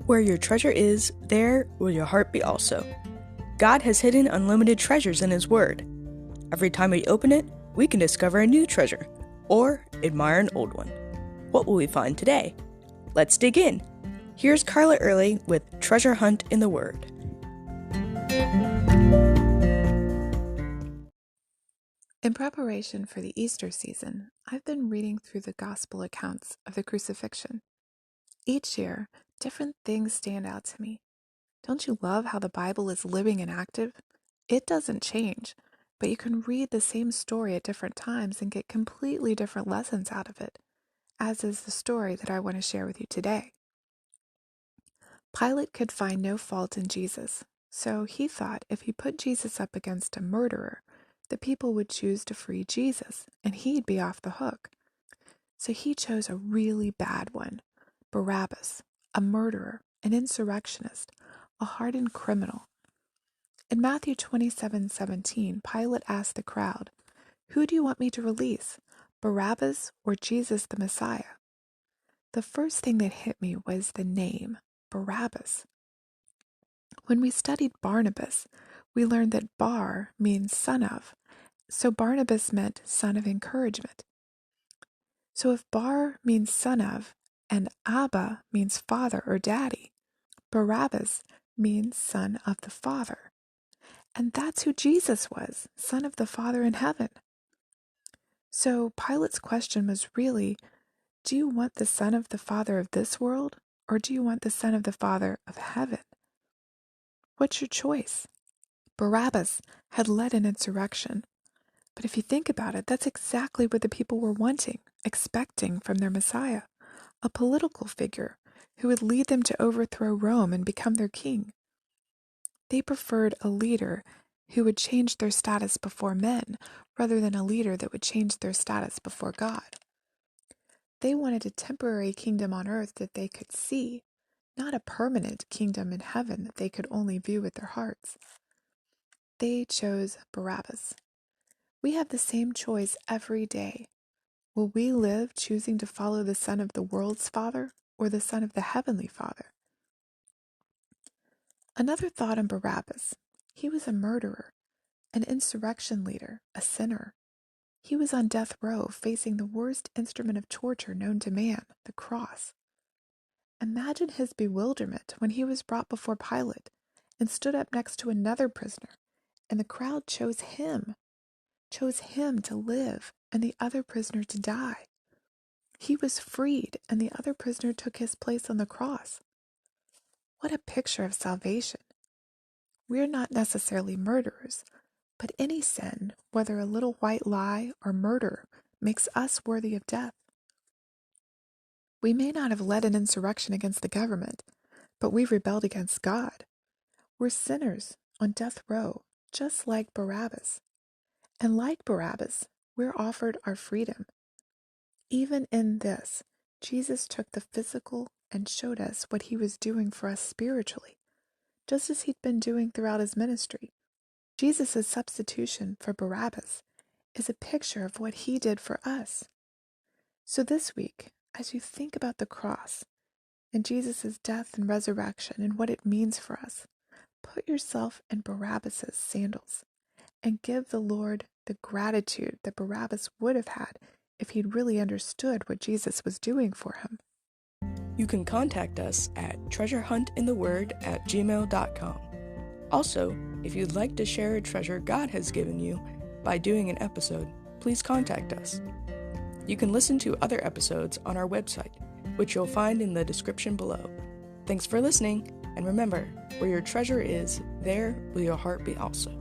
Where your treasure is, there will your heart be also. God has hidden unlimited treasures in His Word. Every time we open it, we can discover a new treasure, or admire an old one. What will we find today? Let's dig in. Here's Carla Early with Treasure Hunt in the Word. In preparation for the Easter season, I've been reading through the Gospel accounts of the crucifixion. Each year, different things stand out to me. Don't you love how the Bible is living and active? It doesn't change, but you can read the same story at different times and get completely different lessons out of it, as is the story that I want to share with you today. Pilate could find no fault in Jesus, so he thought if he put Jesus up against a murderer, the people would choose to free Jesus, and he'd be off the hook. So he chose a really bad one, Barabbas, a murderer, an insurrectionist, a hardened criminal. In Matthew 27:17, Pilate asked the crowd, "Who do you want me to release, Barabbas or Jesus the Messiah?" The first thing that hit me was the name, Barabbas. When we studied Barnabas, we learned that Bar means son of, so Barnabas meant son of encouragement. So if Bar means son of, and Abba means father or daddy, Barabbas means son of the Father. And that's who Jesus was, son of the Father in heaven. So Pilate's question was really, do you want the son of the Father of this world, or do you want the son of the Father of heaven? What's your choice? Barabbas had led an insurrection. But if you think about it, that's exactly what the people were wanting, expecting from their Messiah, a political figure who would lead them to overthrow Rome and become their king. They preferred a leader who would change their status before men, rather than a leader that would change their status before God. They wanted a temporary kingdom on earth that they could see, not a permanent kingdom in heaven that they could only view with their hearts. They chose Barabbas. We have the same choice every day. Will we live choosing to follow the son of the world's father or the son of the heavenly Father? Another thought on Barabbas. He was a murderer, an insurrection leader, a sinner. He was on death row, facing the worst instrument of torture known to man, the cross. Imagine his bewilderment when he was brought before Pilate and stood up next to another prisoner, and the crowd chose him to live and the other prisoner to die. He was freed, and the other prisoner took his place on the cross. What a picture of salvation. We're not necessarily murderers, but any sin, whether a little white lie or murder, makes us worthy of death. We may not have led an insurrection against the government, but we've rebelled against God. We're sinners on death row, just like Barabbas. And like Barabbas, we're offered our freedom. Even in this, Jesus took the physical and showed us what he was doing for us spiritually, just as he'd been doing throughout his ministry. Jesus' substitution for Barabbas is a picture of what he did for us. So this week, as you think about the cross and Jesus' death and resurrection and what it means for us, put yourself in Barabbas' sandals and give the Lord the gratitude that Barabbas would have had if he'd really understood what Jesus was doing for him. You can contact us at treasurehuntintheword@gmail.com. Also, if you'd like to share a treasure God has given you by doing an episode, please contact us. You can listen to other episodes on our website, which you'll find in the description below. Thanks for listening, and remember, where your treasure is, there will your heart be also.